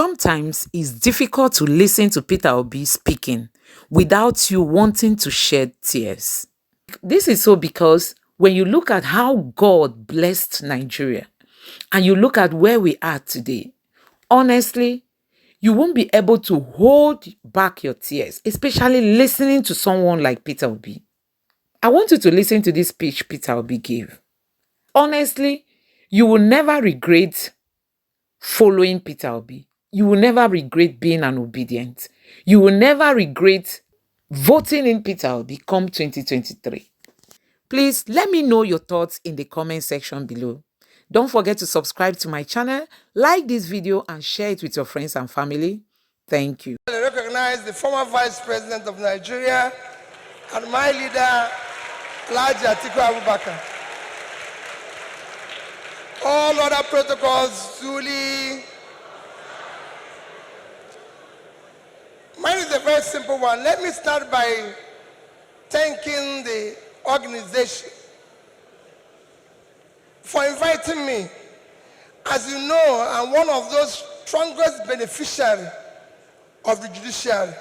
Sometimes it's difficult to listen to Peter Obi speaking without you wanting to shed tears. This is so because when you look at how God blessed Nigeria and you look at where we are today, honestly, you won't be able to hold back your tears, especially listening to someone like Peter Obi. I want you to listen to this speech Peter Obi gave. Honestly, you will never regret following Peter Obi. You will never regret being an obedient. You will never regret voting in Peter Obi come 2023. Please let me know your thoughts in the comment section below. Don't forget to subscribe to my channel, like this video and share it with your friends and family. Thank you. I recognize the former Vice President of Nigeria and my leader, Alhaji Atiku Abubakar. All other protocols duly. Mine is a very simple one. Let me start by thanking the organization for inviting me. As you know, I'm one of those strongest beneficiaries of the judiciary.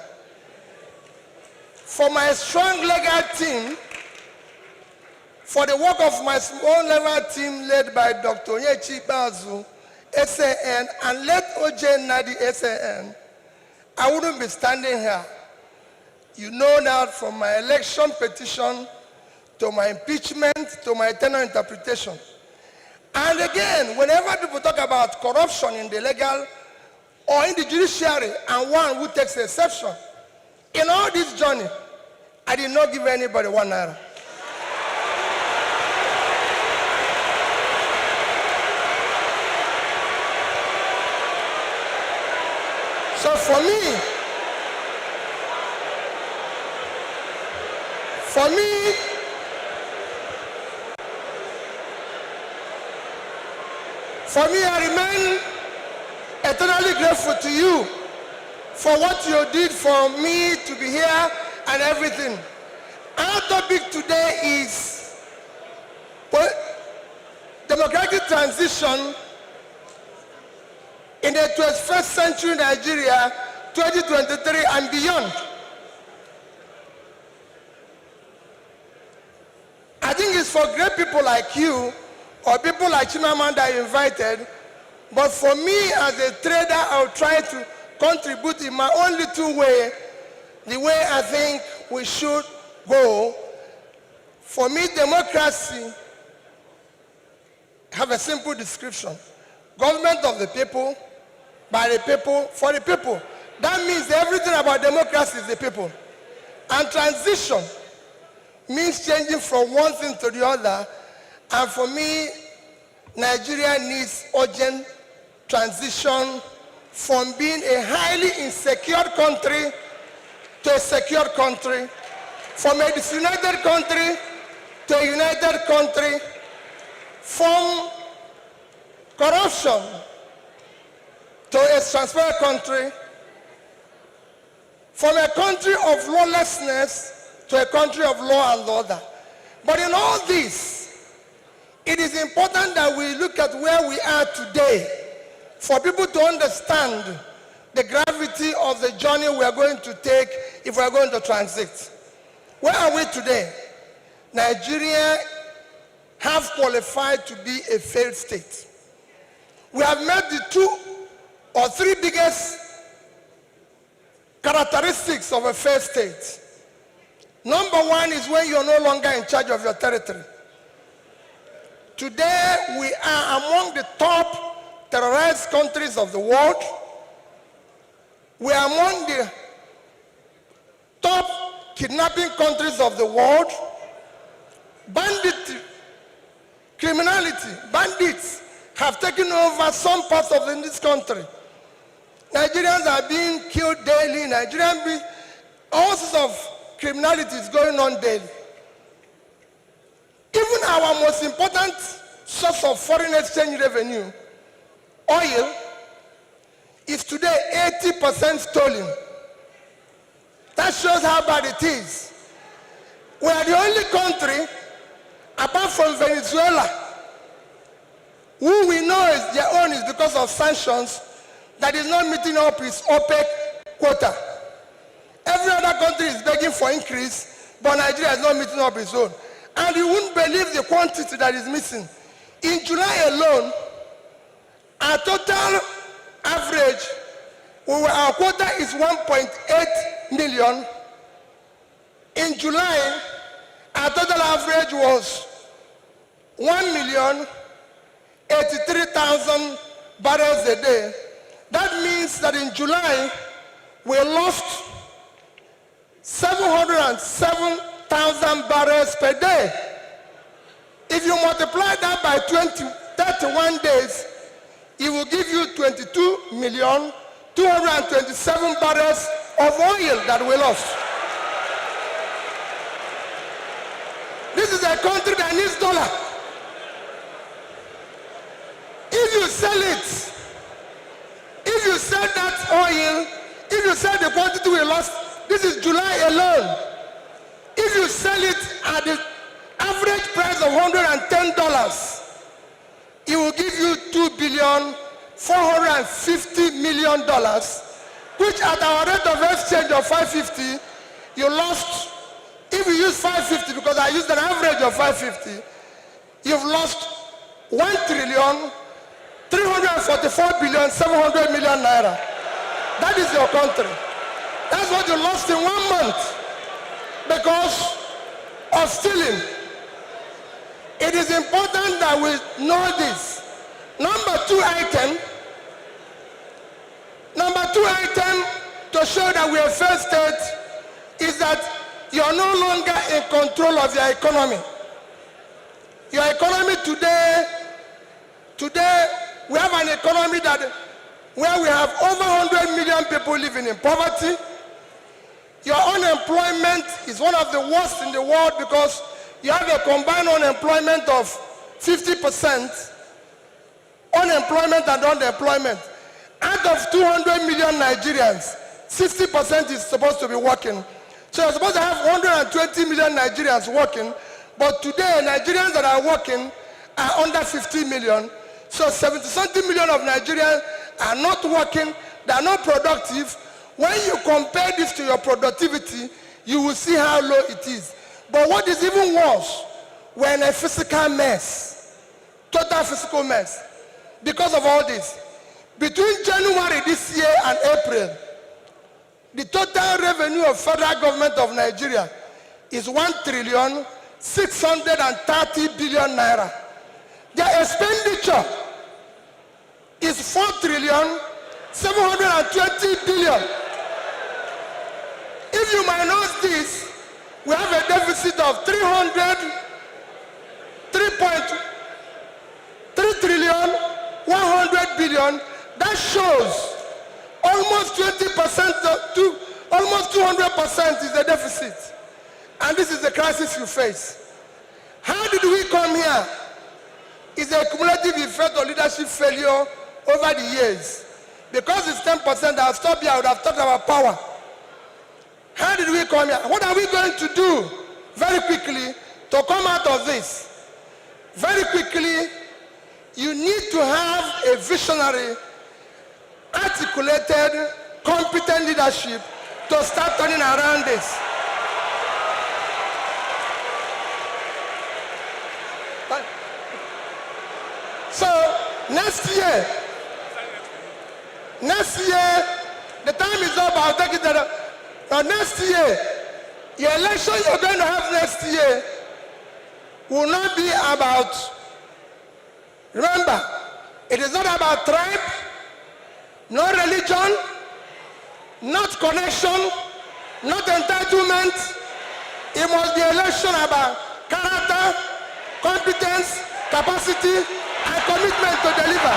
For my strong legal team, for the work of my small legal team led by Dr. Onyechi Bazu, SAN, and let OJ Nadi, SAN, I wouldn't be standing here. You know that from my election petition to my impeachment to my tenure interpretation. And again, whenever people talk about corruption in the legal or in the judiciary, and one who takes exception, in all this journey, I did not give anybody 1 naira. So for me, I remain eternally grateful to you for what you did for me to be here and everything. Our topic today is democratic transition in the 21st century Nigeria, 2023 and beyond. I think it's for great people like you or people like Chimamanda you invited, but for me as a trader, I'll try to contribute in my own little way, the way I think we should go. For me, democracy have a simple description. Government of the people, by the people, for the people. That means everything about democracy is the people. And transition means changing from one thing to the other. And for me, Nigeria needs urgent transition from being a highly insecure country to a secure country, from a disunited country to a united country, from corruption to a transparent country, from a country of lawlessness to a country of law and order. But in all this, it is important that we look at where we are today for people to understand the gravity of the journey we are going to take if we are going to transit. Where are we today? Nigeria have qualified to be a failed state. We have met the 2 or 3 biggest characteristics of a failed state. Number one is when you're no longer in charge of your territory. Today, we are among the top terrorized countries of the world. We are among the top kidnapping countries of the world. Banditry, criminality, bandits have taken over some parts of this country. Nigerians are being killed daily. All sorts of criminality is going on daily. Even our most important source of foreign exchange revenue, oil, is today 80% stolen. That shows how bad it is. We are the only country, apart from Venezuela, who we know is their own is because of sanctions, that is not meeting up its OPEC quota. Every other country is begging for increase, but Nigeria is not meeting up its own. And you wouldn't believe the quantity that is missing. In July alone, our total average, our quota is 1.8 million. In July, our total average was 1,083,000 barrels a day. That means that in July, we lost 707,000 barrels per day. If you multiply that by 31 days, it will give you 22,227 barrels of oil that we lost. This is a country that needs dollar. If you sell it, if you sell that oil, if you sell the quantity we lost, this is July alone. If you sell it at the average price of $110, it will give you $2,450,000,000, which at our rate of exchange of 550, you lost. If you use 550, because I used an average of 550, you've lost 1,344,700,000,000 naira. That is your country. That's what you lost in 1 month because of stealing. It is important that we know this. Number two item to show that we are first state is that you are no longer in control of your economy. Your economy today, we have an economy where we have over 100 million people living in poverty. Your unemployment is one of the worst in the world because you have a combined unemployment of 50%, unemployment and underemployment. Out of 200 million Nigerians, 60% is supposed to be working. So you're supposed to have 120 million Nigerians working, but today Nigerians that are working are under 50 million. So 70-something million of Nigerians are not working, they are not productive. When you compare this to your productivity, you will see how low it is. But what is even worse, we're in a physical mess, total physical mess, because of all this. Between January this year and April, the total revenue of federal government of Nigeria is 1,630,000,000,000 naira. Their expenditure is 4,720,000,000,000. If you minus this, we have a deficit of 3,100,000,000,000. That shows almost 20% to almost 200% is the deficit. And this is the crisis you face. How did we come here? It's a cumulative effect of leadership failure over the years. Because it's 10%, I'll stop here, I would have talked about power. How did we come here? What are we going to do very quickly to come out of this? Very quickly, you need to have a visionary, articulated, competent leadership to start turning around this. So next year, the time is up. I'll take it that next year, your election you're going to have next year will not be about, remember, it is not about tribe, no religion, not connection, not entitlement. It must be election about character, competence, capacity, and commitment to deliver.